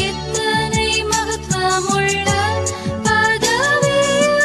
எத்தனை மகத்துவமுள்ள பதவியுடைய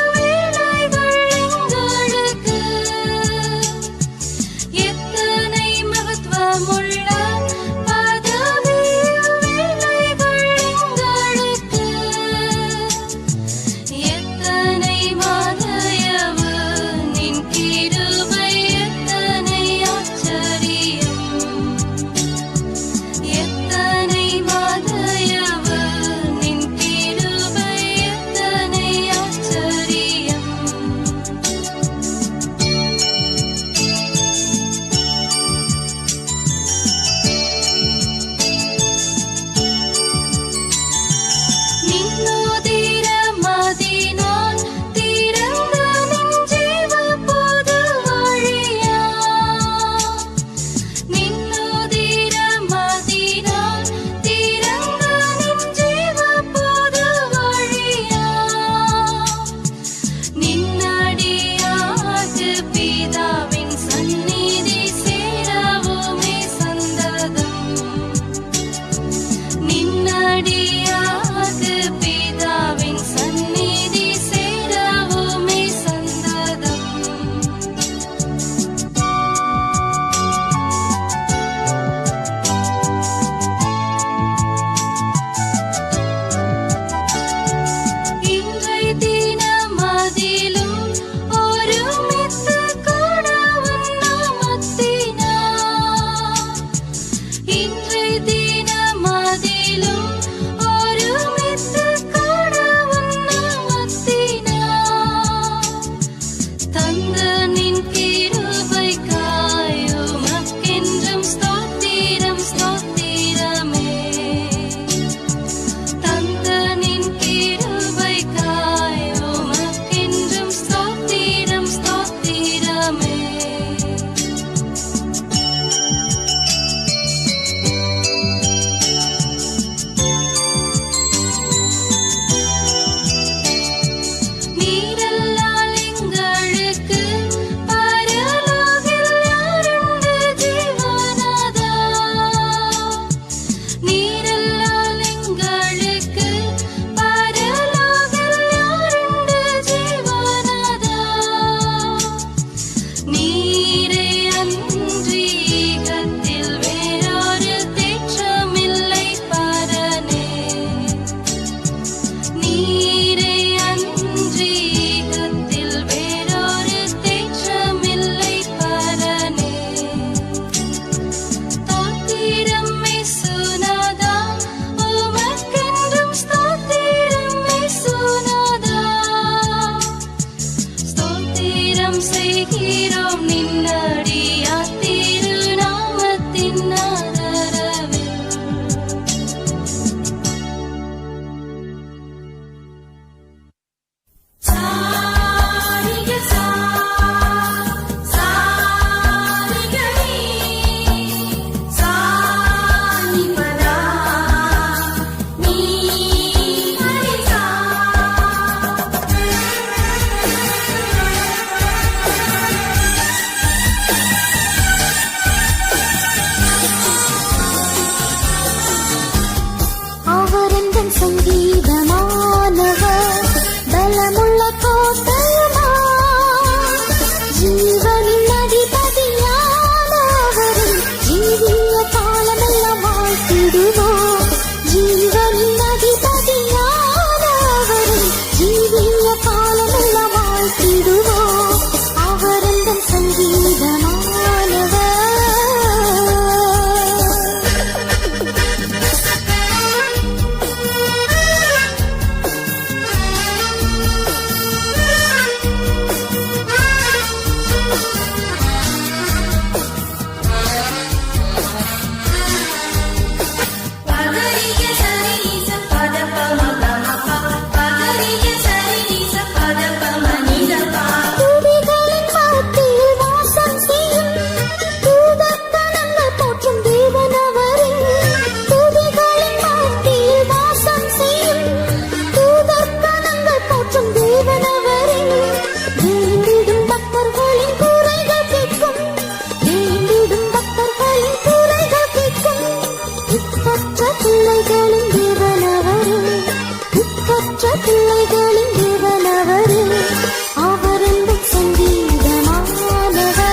பிள்ளைகளின் தேவனவரே, அவரென்றும் சங்கீதமானவர்.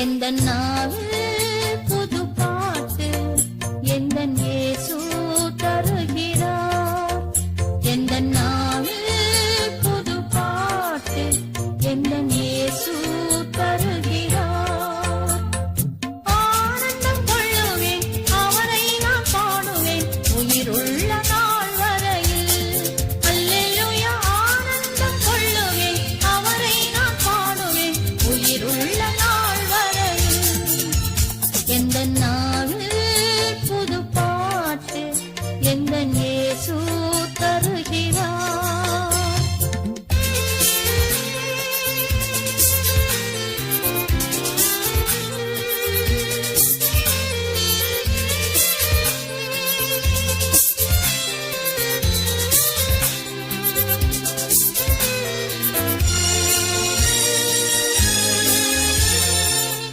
எந்த நாவில் புது பாட்டு எந்த இயேசு தருகிறார். எந்த நாவில் புது பாட்டு எந்த இயேசு தருகிறார். ஆனந்தம் கொள்ளுவேன் அவரை நான் பாடுவேன் உயிருள்ள நாள் வரையில். அல்லேலூயா ஆனந்தம் கொள்ளுவேன் அவரை நான் பாடுவேன் உயிருள்ள நாள் வரையில். எந்த நாவில் புது பாட்டு எந்த இயேசு தருகிறார்.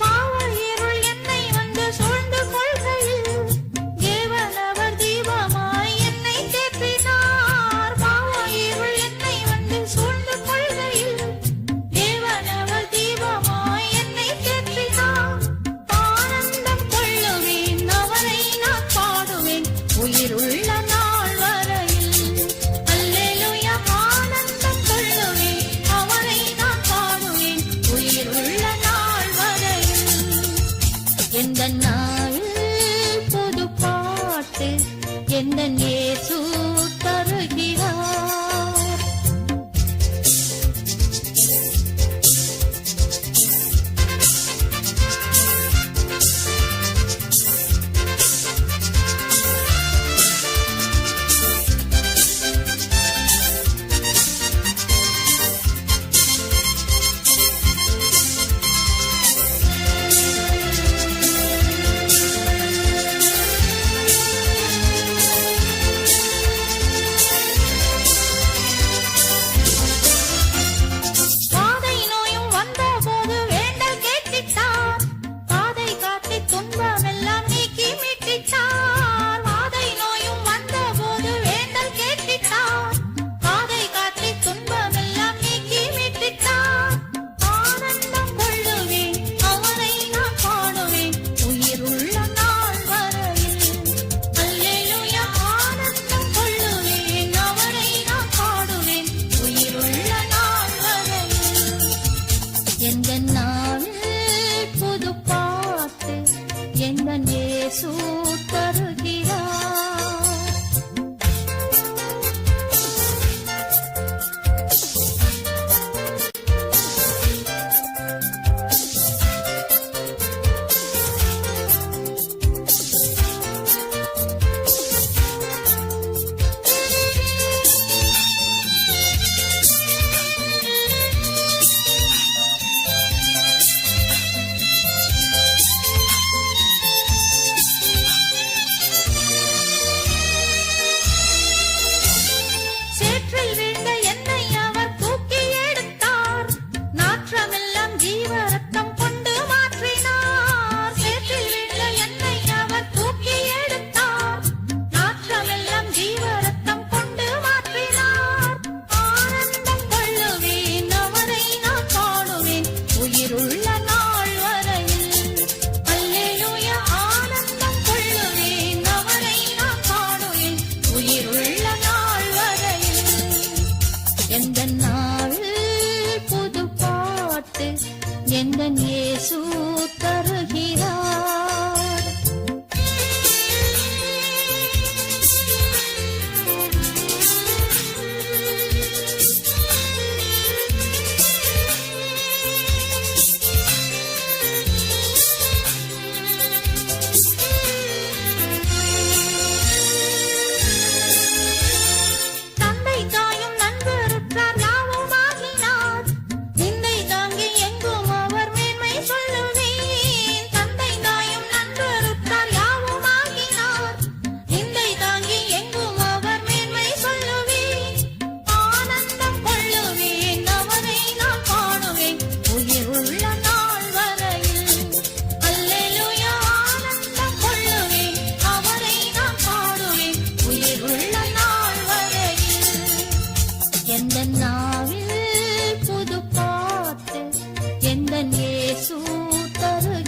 பாவ இருள் என்னை வந்து சூழ்ந்து கொள்கையில் தேவன் அவர் தீபமாய் என்னை தேற்றினார். பாவ இருள் என்னை வந்து சூழ்ந்து கொள்கையில் தேவன் அவர் தீபமாய் என்னை தேற்றினார். ஆனந்தம் கொள்ளுவேன் அவரை நான் பாடுவேன் உயிருள்ள நாள் வரையில். அல்லேலூயா ஆனந்தம் கொள்ளுவேன் அவரை நான் பாடுவேன் உயிருள்ள நாள் வரையில். எந்த நாளில் புது பாட்டு எந்த இயேசு தருகிறார். பாதை நோயும் வந்தபோது வேண்டல் கேட்டிட்டார். பாதை காட்டி துன்பமெல்லாம் நீக்கி மீட்டிட்டார். பாதை நோயும் வந்தபோது வேண்டல் கேட்டிட்டார். பாதை காட்டி துன்பமெல்லாம் நீக்கி மீட்டிட்டார். ஆனந்தம் கொள்ளுவேன் அவரை நான் பாடுவேன் உயிருள்ள நாள் வரையில். அல்லேலூயா ஆனந்தம் கொள்ளுவேன் அவரை நான் பாடுவேன் உயிருள்ள நாள் வரையில். எந்த நாளில் புது பாட்டு எந்த இயேசு தருகிறார். சேற்றில் வீழ்ந்த என்னை அவர் தூக்கி எடுத்தார். நாற்றமெல்லாம் ஜீவ ரத்தம் கொண்டு மாற்றினார். சேற்றில் வீழ்ந்த என்னை அவர் தூக்கி எடுத்தார். நாற்றமெல்லாம் ஜீவ ரத்தம் கொண்டு மாற்றினார். ஆனந்தம் கொள்ளுவேன் அவரை நான் பாடுவேன் உயிருள்ள நாள் வரையில். அல்லேலூயா ஆனந்தம் கொள்ளுவேன் அவரை நான் பாடுவேன் உயிருள்ள நாள் வரையில். எந்த நாளில் புது பாட்டு எந்த இயேசு தருகிறார். தந்தை தாயும் நண்பருற்றார் யாவும் ஆகினார். நிந்தை தாங்கி எங்கும் அவர் மேன்மை சொல்லுவேன். தந்தை தாயும் நண்பருற்றார் யாவும் ஆகினார். நிந்தை தாங்கி எங்கும் அவர் மேன்மை சொல்லுவேன். ஆனந்தம் கொள்ளுவேன் அவரை நான் பாடுவேன் உயிருள்ள நாள் வரையில். அல்லேலூயா ஆனந்தம் கொள்ளுவேன் அவரை நான் பாடுவேன் உயிருள்ள நாள் வரையில். எந்த நாவில் புது பாட்டு எந்த இயேசு தரு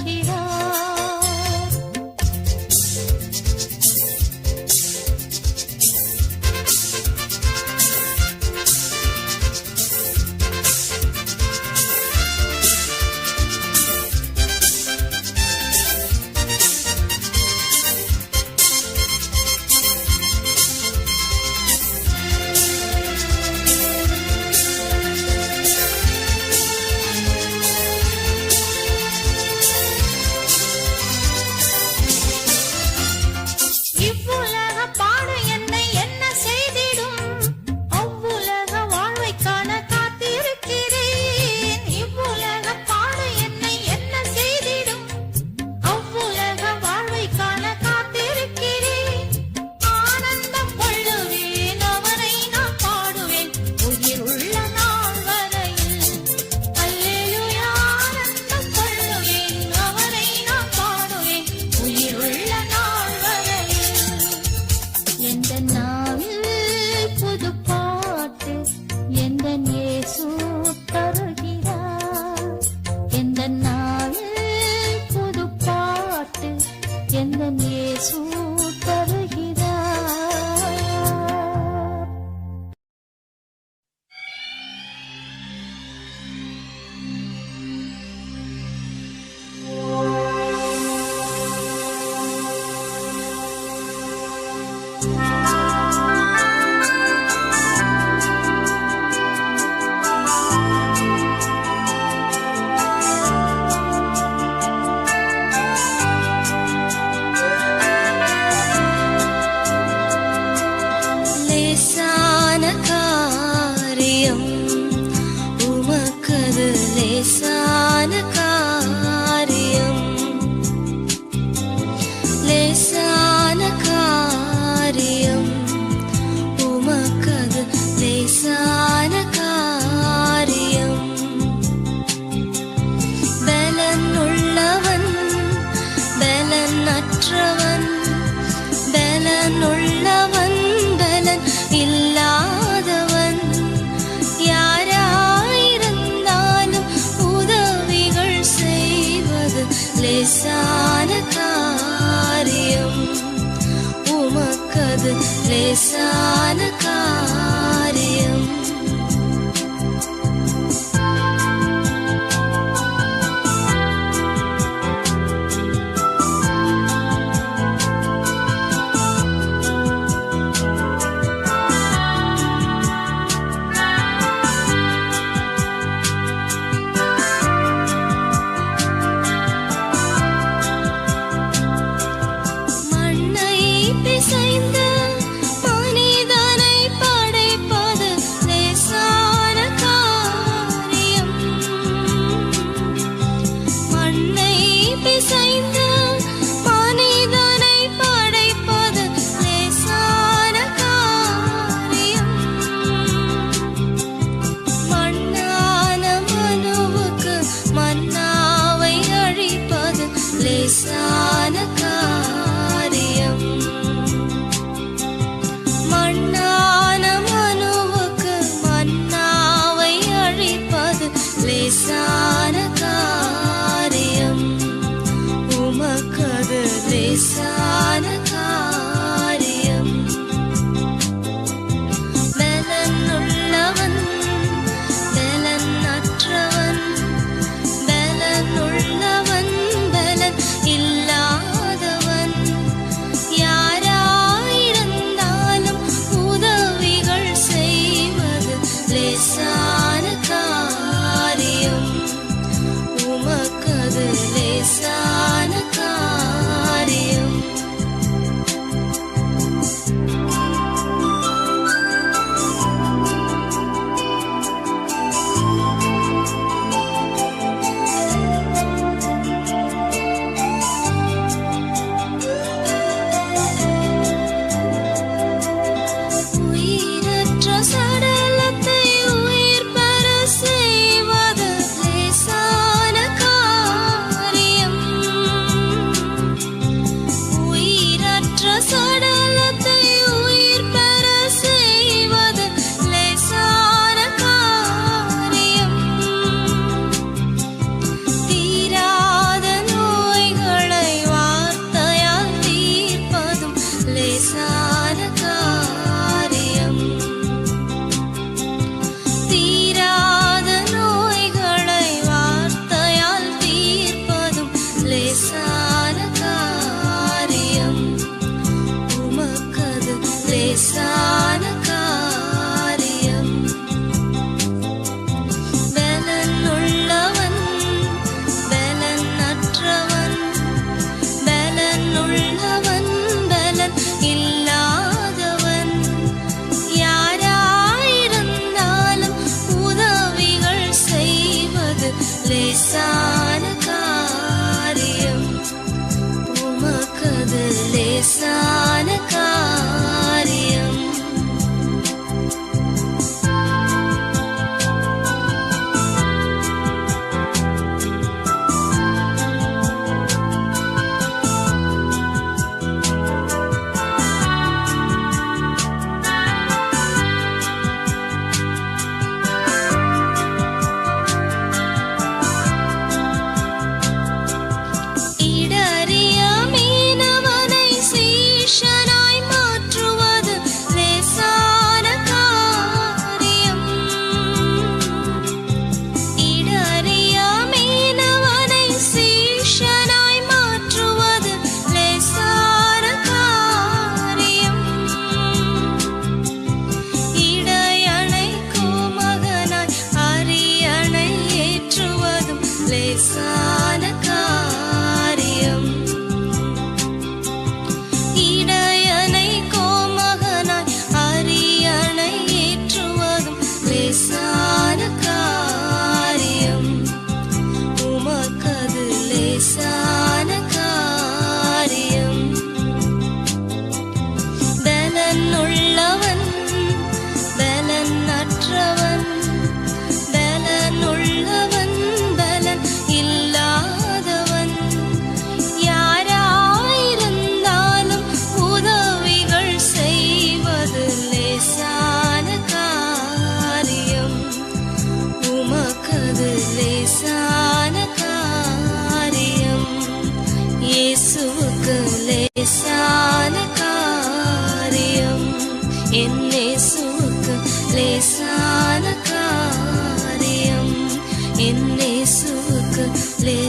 லேசான காரியம். மண்ணை பிசைந்து மனிதனை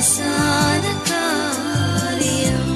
லேசான காரியம்.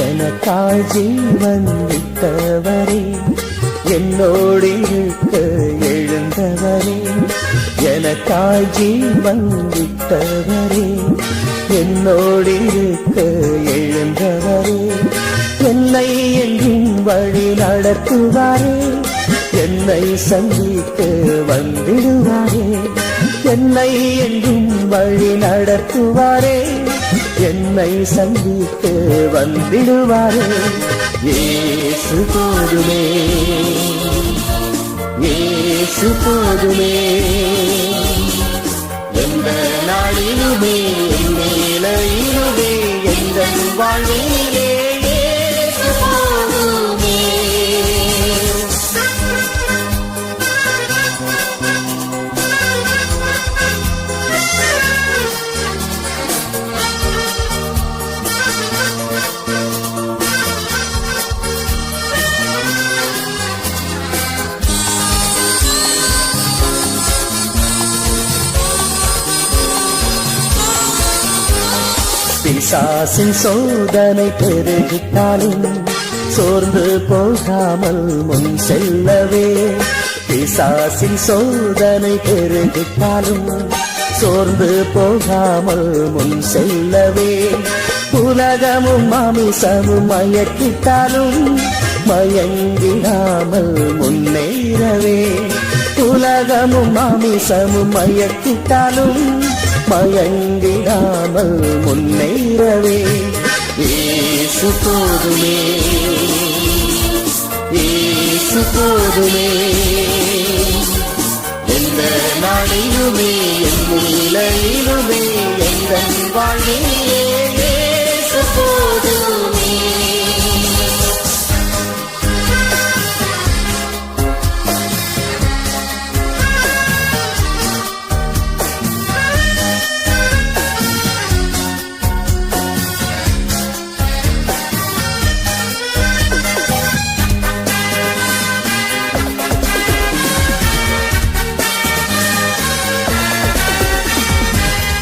எனக்காய் ஜீவன் விட்டவரே, என்னோடு இருக்க எழுந்தவரே. எனக்காய் ஜீவன் விட்டவரே, என்னோடு இருக்க எழுந்தவரே. என்னை என்றும் வழி நடத்துவாரே, என்னை சந்திக்க வந்திடுவாரே. என்னை என்றும் வழி நடத்துவாரே, என்னை சந்திக்க வந்திடுவாரே. இயேசு போதுமே, இயேசு போதுமே. எந்த நாளிலுமே நிலையிலுமே எந்த வாழ்விலே இயேசு போதுமே. பிசாசின் சோதனை பெருகிட்டாலும் சோர்ந்து போகாமல் முன் செல்லவே. பிசாசின் சோதனை பெருகிட்டாலும் சோர்ந்து போகாமல் முன் செல்லவே. உலகமும் மாமிசமும் மயக்கிட்டாலும் மயங்கிடாமல் முன்னேறவே. உலகமும் மாமிசமும் மயக்கிட்டாலும் மயங்கிடாமல் முன்னேறவே. இயேசு போதுமே, இயேசு போதுமே. எந்த நாளிலுமே என் நிலையிலுமே எந்த வாழ்விலே இயேசு போதுமே.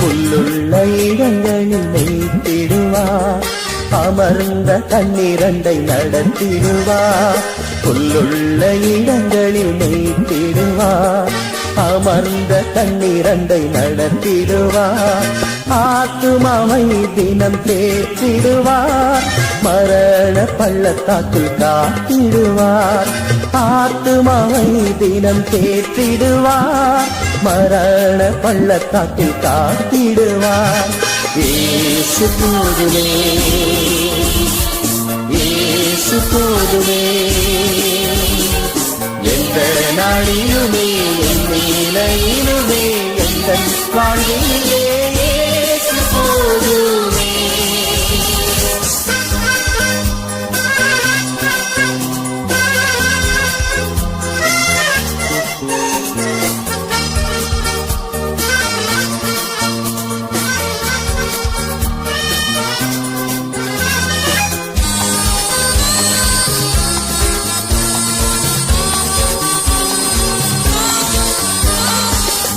புல்லுள்ள இடங்களில் வைத்திடுவார், அமர்ந்த தண்ணீரண்டை நடத்திடுவார். புல்லுள்ள இடங்களில் வைத்திடுவார், அமர்ந்த தண்ணீரண்டை நடத்திடுவார். ஆத்துமாவை தினம் தேற்றிடுவார், மரண பள்ளத்தாக்கில் காத்திடுவார். ஆத்துமாவை தினம் தேற்றிடுவார், மரண பள்ளத்தாக்கில் காத்திடுவார். இயேசு போதுமே, இயேசு போதுமே. எந்த நாளிலுமே என் நிலையிலுமே எந்த வாழ்விலே இயேசு போதுமே.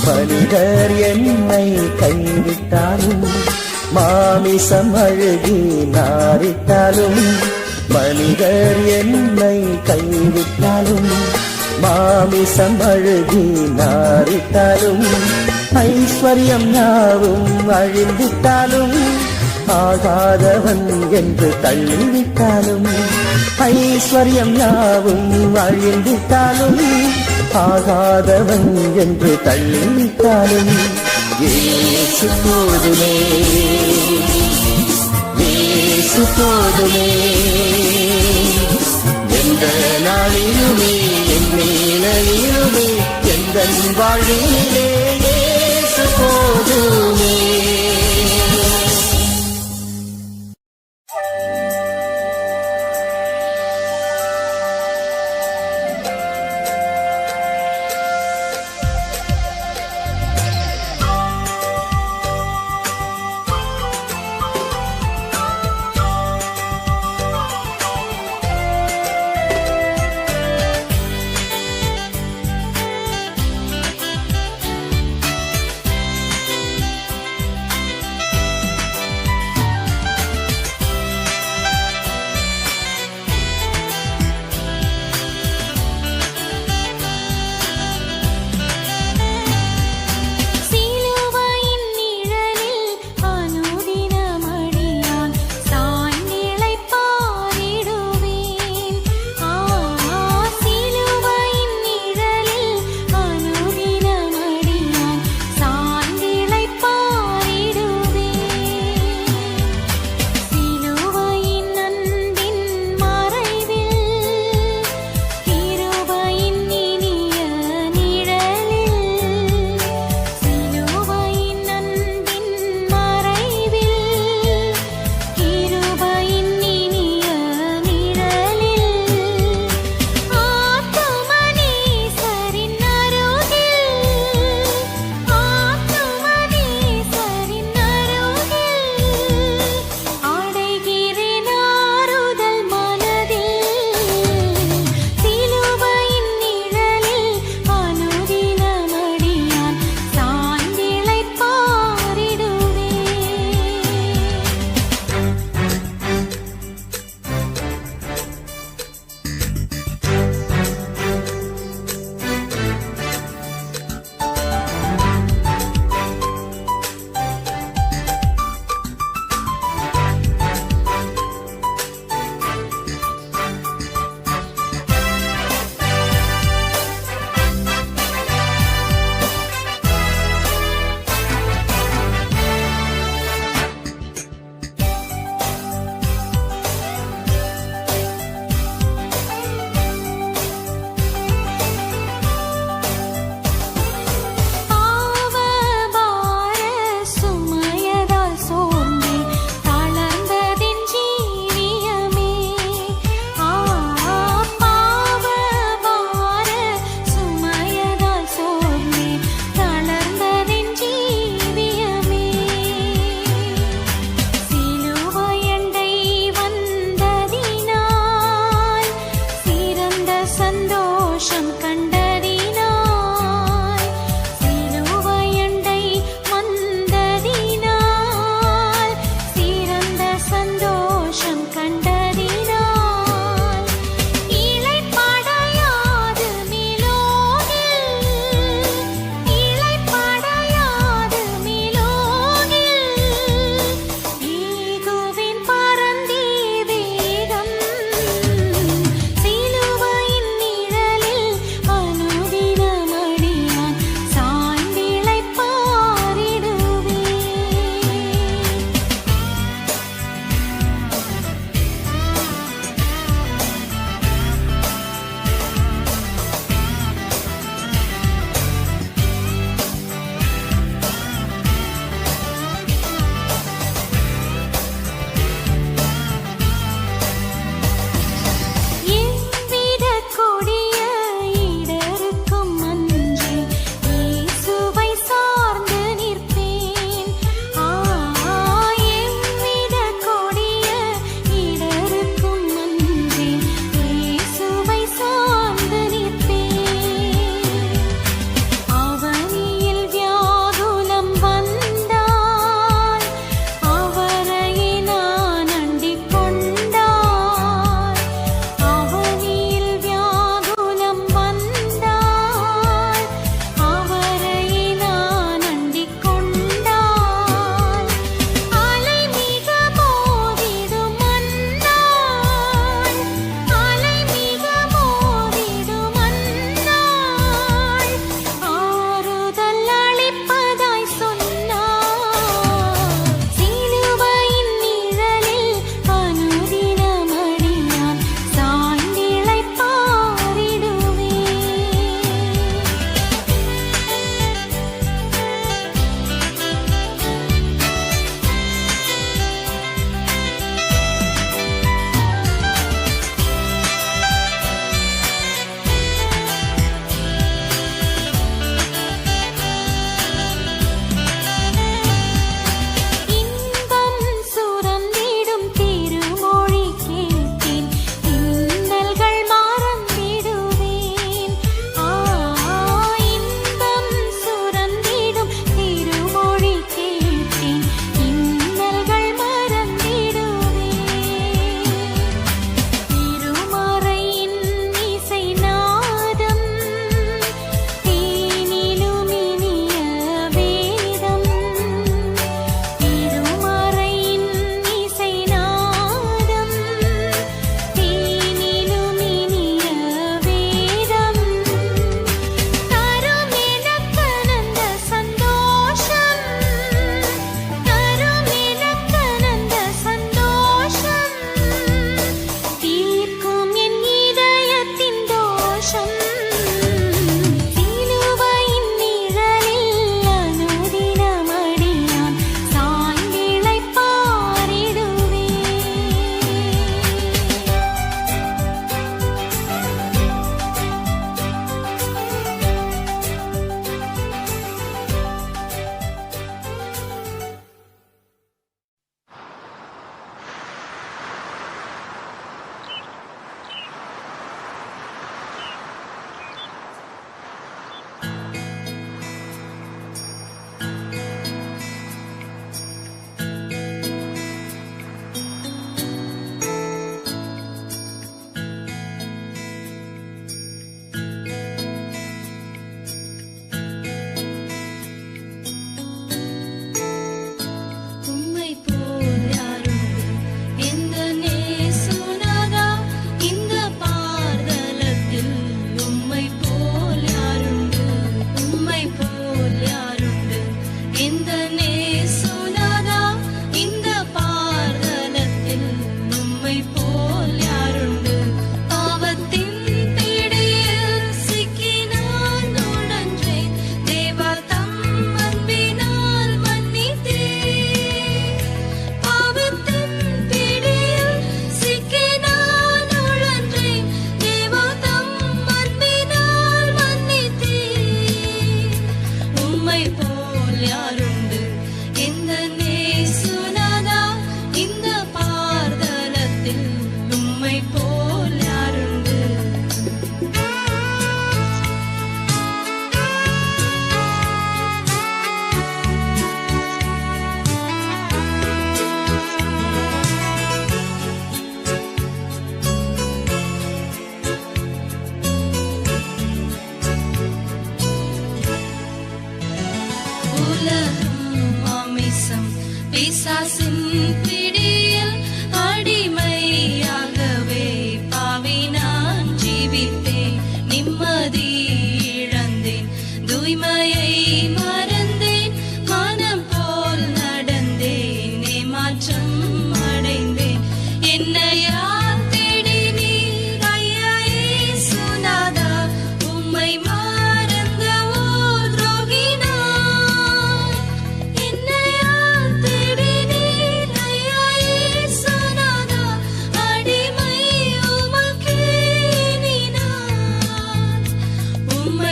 மனிதர் என்னை கைவிட்டாலும் மாமிசம் அழுகி நாரிட்டாலும். மனிதர் என்னை கைவிட்டாலும் மாமிசம் அழுகி நாரிட்டாலும். ஐஸ்வர்யம் யாவும் அழிந்திட்டாலும் ஆகாதவன் என்று தள்ளிவிட்டாலும். ஐஸ்வர்யம் யாவும் அழிந்திட்டாலும் ஆகாதவன் என்று தள்ளிவிட்டாலும். இயேசு போதுமே, இயேசு போதுமே. எந்த நாளிலுமே என் நிலையிலுமே எந்த வாழ்விலே போதுமே.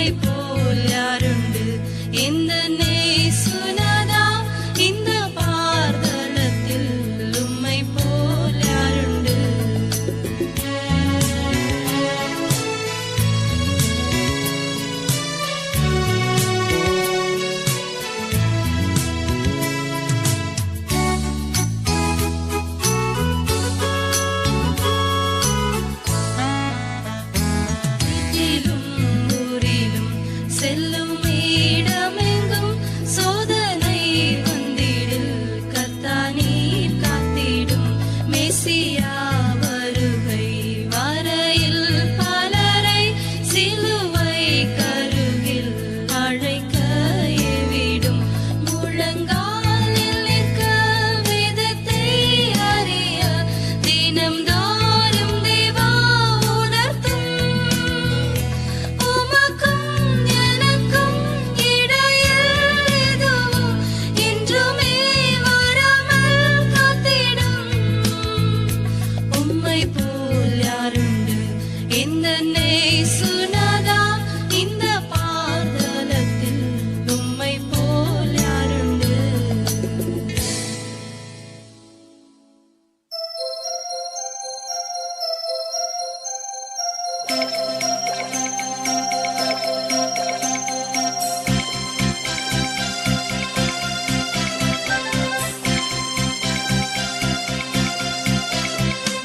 உம்மை போல் யாருண்டு இந்த நேசுநாதா இந்த பார்தலத்தில் உம்மை போல் யாருண்டு செல்லும் இடமெங்கும் சோதனை வந்திடில் கர்த்தானீர் காத்திடும் மெசியா வருகை வரையில் பலரை சிலுவை கருகில் அழைக்க ஏவிடும் முழங்காலில் நிற்க வேதத்தை அறிய தினம்தோறும் தேவா உணர்த்தும் உமக்கும் எனக்கும் இடையில் எதுவும் என்றுமே வராமல் காத்திடும் உம்மை போல் யாருண்டு இந்த நேசுநாதா இந்த பார்தலத்தில் உம்மை போல் யாருண்டு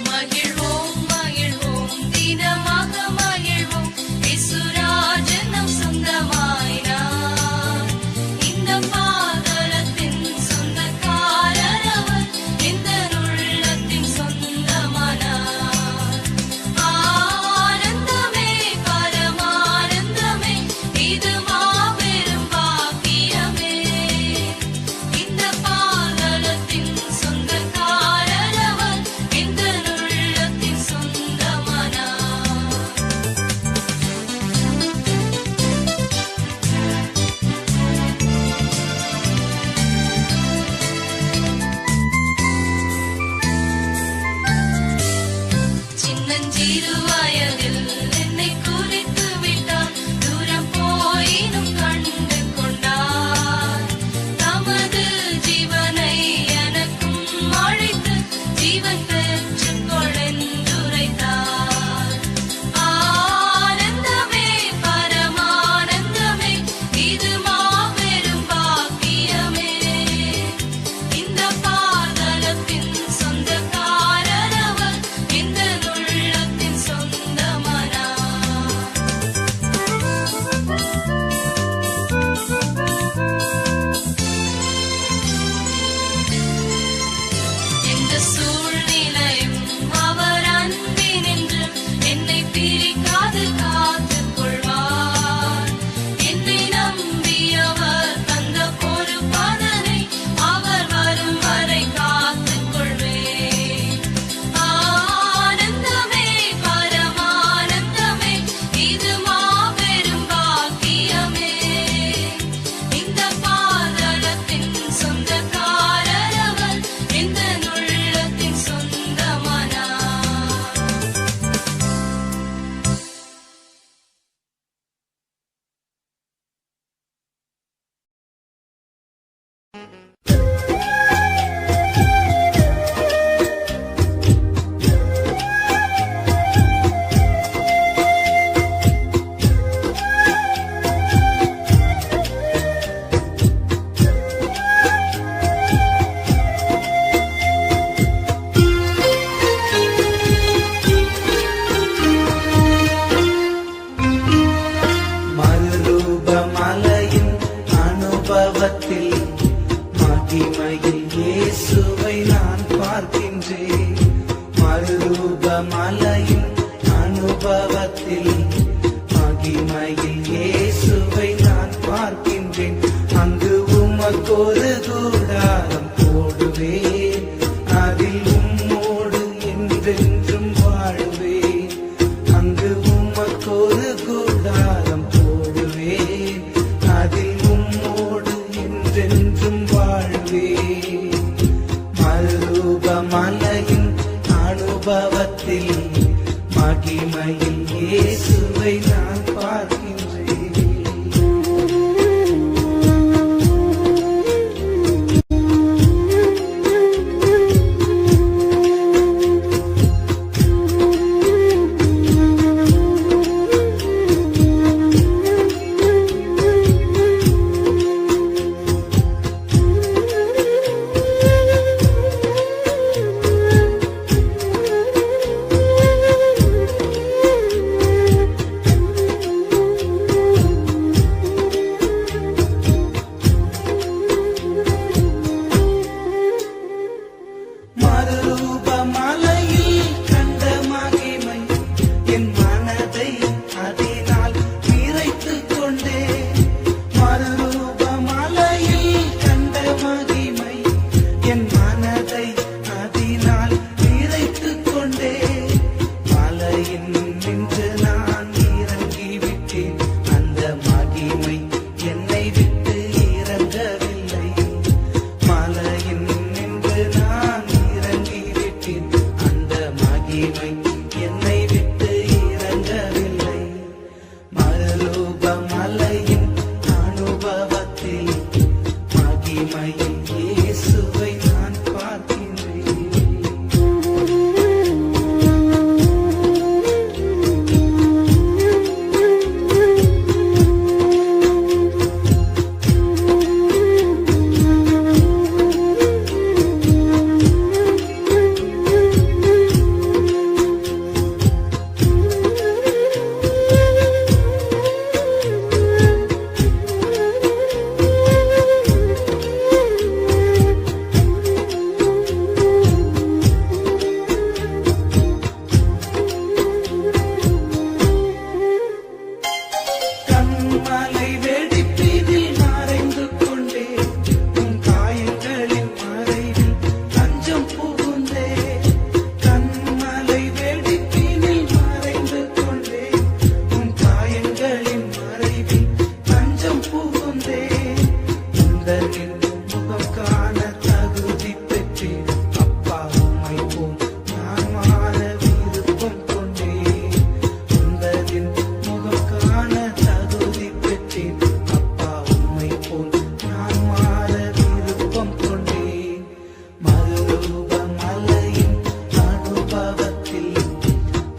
மகிழ்வோம் மகிழ்வோம் தினமாக மகிழ்வோம் இயேசுராஜன் நம் சொந்தமாயினார் இந்த பாதலத்தின் சொந்தக்காரர் அவர் இந்த உள்ளத்தின் சொந்தமானார் ஆனந்தமே பரமானந்தமே இது மாபெரும் பாக்கியமே இந்த பாதலத்தின் சொந்தக்காரர் அவர் இந்த உள்ளத்தின் சொந்தமானார் சின்னஞ்சிறு வயதில் என்னை குறித்து விட்டார் தூரம் போயினும் கண்டு கொண்டார் தமது ஜீவனை எனக்கும் அழைத்து ஜீவன் பெற்றுக் கொள்ளென்றுரைத்தார் ஆனந்தமே பரமானந்தமே இது மாபெரும் பாக்கியமே இந்த பாதலத்தின் சொந்தக்காரர் அவர் இந்த உள்ளத்தின் சொந்தமானார் எந்த சூழ்நிலையும் அவர் அன்பினின்று என்னை பிரிக்காது காத்துக் கொள்வார் என்னை நம்பியவர் தந்த பொறுப்பதனை அவர் வரும் வரை காத்துக் கொள்வேன் ஆனந்தமே பரமானந்தமே இது மாபெரும் பாக்கியமே இந்த பாதலத்தின் சொந்தக்காரர் அவர் இந்த உள்ளத்தின் சொந்தமானார் மறுரூபமலையின் அனுபவத்தில் மகிமையில் இயேசுவை நான் பார்க்கின்றேன் மறுரூபமலையின் அனுபவத்தில் மகிமையில் இயேசுவை நான் பார்க்கின்றேன் அங்கு உமக்கொரு கூடாரம் போடுவேன் அதில் உம்மோடு என்றென்றும் வாழ்வேன் அங்கு உமக்கொரு கூடாரம் போடுவேன் அதில் உம்மோடு என்றென்றும் வாழ்வேன் மறுரூபமலையின் அனுபவத்தில் மகிமையில் இயேசுவை நான் பார்க்கின்றேன் மறுரூபமலையின் அனுபவத்தில் மகிமையில் இயேசுவை நான் பார்க்கின்றேன். கண்மலை வெடிப்பினில் மறைந்து கொண்டே உன் காயங்களின் மறைவில் தஞ்சம் புகுந்தே. கண்மலை வெடிப்பினில் மறைந்து கொண்டே உன் காயங்களின் மறைவில் தஞ்சம் புகுந்தே. உந்தனின் முகம் காண தகுதி பெற்றேன். அப்பா உம்மை போல் நான் மாற விருப்பம் கொண்டேன். உந்தனின் முகம் காண தகுதி பெற்றேன். அப்பா உம்மை போல் நான் மாற விருப்பம் கொண்டேன். மறுரூபமலையின் அனுபவத்தில்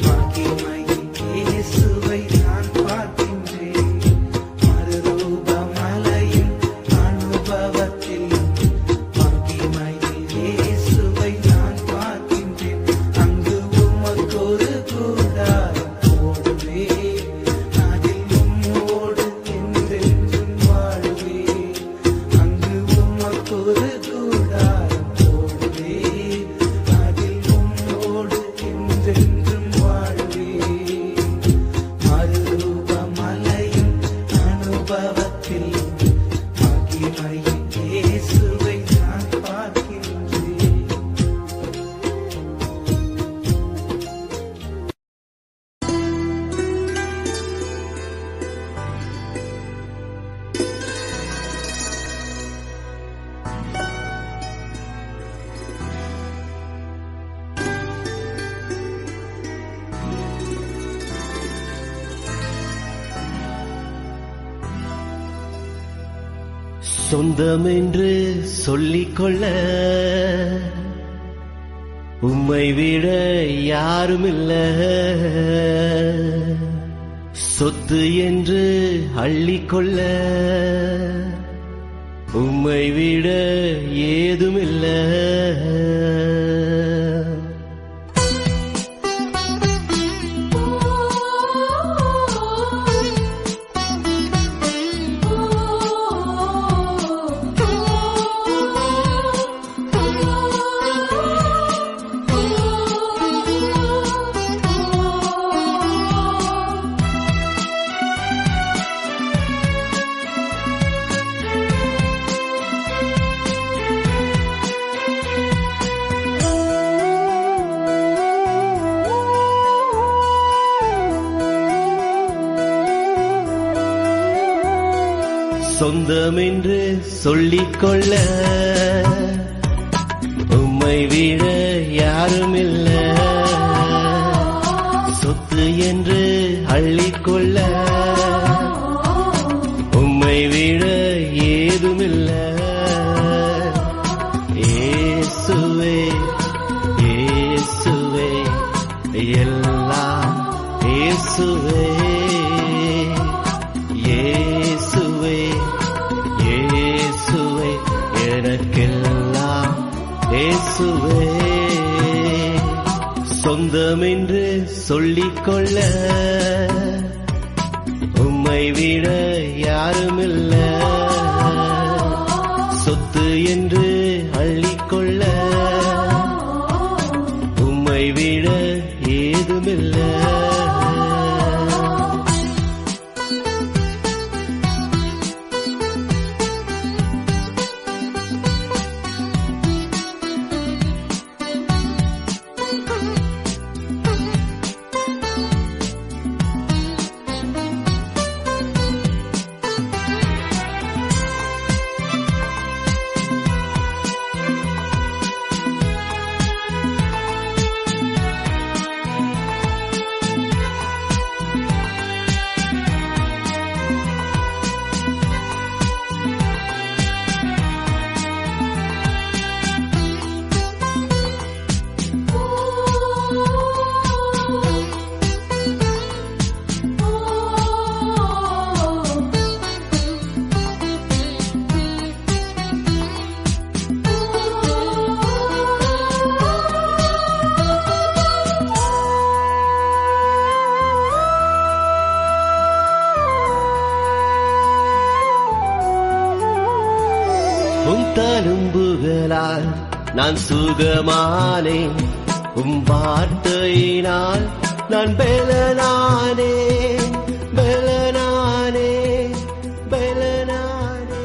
மகிமையில் இயேசுவை நான் பார்க்கின்றேன். மறுரூபமலையின் அனுபவத்தில் மகிமையில் இயேசுவை நான் பார்க்கின்றேன். அங்கு உமக்கொரு கூடாரம் போடுவேன். அதில் உம்மோடு என்றென்றும் வாழ்வேன். அங்கு உமக்கொரு கூடாரம் போடுவேன். அதில் உம்மோடு என்றென்றும் வாழ்வேன். மறுரூபமலையின் அனுபவத்தில் மகிமையில் இயேசுவை நான் பார்க்கின்றேன். சொந்தமென்று சொல்லிக்கொள்ள உம்மை விட யாருமில்ல. சொத்து என்று அள்ளிக்கொள்ள உம்மை விட ஏதுமில்ல. சொந்தமென்று சொல்லிக்கொள்ள உம்மை விட யாருமில்ல. சொத்து என்று அள்ளிக்கொள்ள உம்மை விட ஏதுமில்ல. இயேசுவே இயேசுவே எல்லாம் இயேசுவே. இயேசுவே இயேசுவே எனக்கெல்லாம் இயேசுவே. சொந்தமென்று சொல்லிக்கொள்ள உம்மை விட யாருமில்ல. சொத்து என்று அள்ளிக்கொள்ள உம்மை விட ஏதுமில்ல. தழும்புகளால் நான் சுகமானேன் வார்த்தையினால் நான் பெலனானேன் பெலனானேன் பெலனானேன்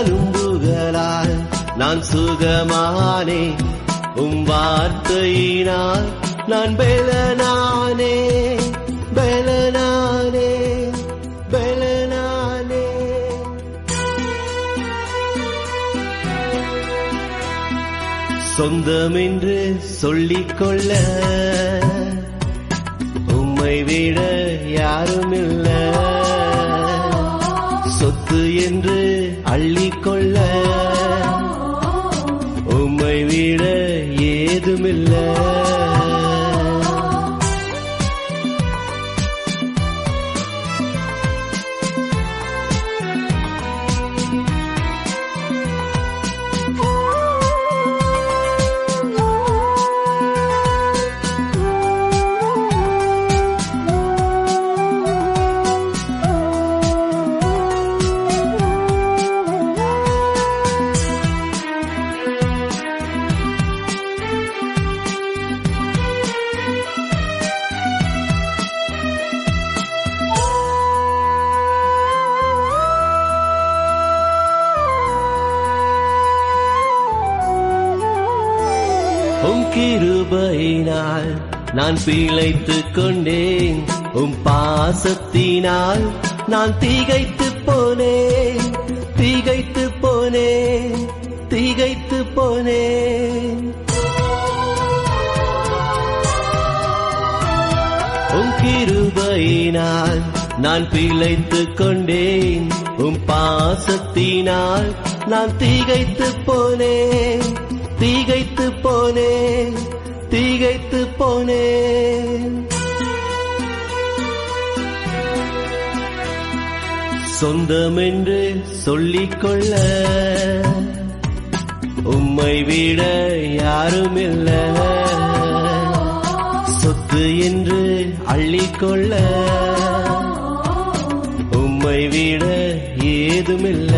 தழும்புகளால் நான் சுகமானேன் வார்த்தையினால் நான் பெலனானே பெலனானே பெலனானே சொந்தமென்று சொல்லிக்கொள்ள உம்மை விட யாருமில்ல சொத்து என்று அள்ளிக்கொள்ள உம்மை விட ஏதுமில்ல உம் கிருபையினால் நான் பிழைத்துக் கொண்டேன் உம் பாசத்தினால் நான் திகைத்து போனேன் திகைத்து போனேன் திகைத்து போனேன் உம் கிருபையினால் நான் பிழைத்துக் கொண்டேன் உம் பாசத்தினால் நான் திகைத்து போனேன் திகைத்து போனேன் திகைத்து போனேன் சொந்தமென்று சொல்லிக்கொள்ள உம்மை விட யாருமில்ல சொத்து என்று அள்ளிக்கொள்ள உம்மை விட ஏதுமில்ல